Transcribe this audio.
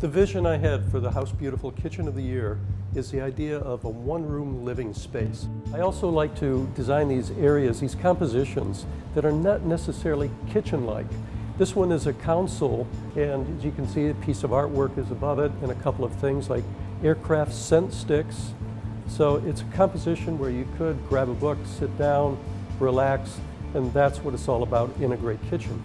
The vision I had for the House Beautiful Kitchen of the Year is the idea of a one-room living space. I also like to design these areas, these compositions, that are not necessarily kitchen-like. This one is a console, and as you can see, a piece of artwork is above it, and a couple of things like aircraft scent sticks. So it's a composition where you could grab a book, sit down, relax, and that's what it's all about in a great kitchen.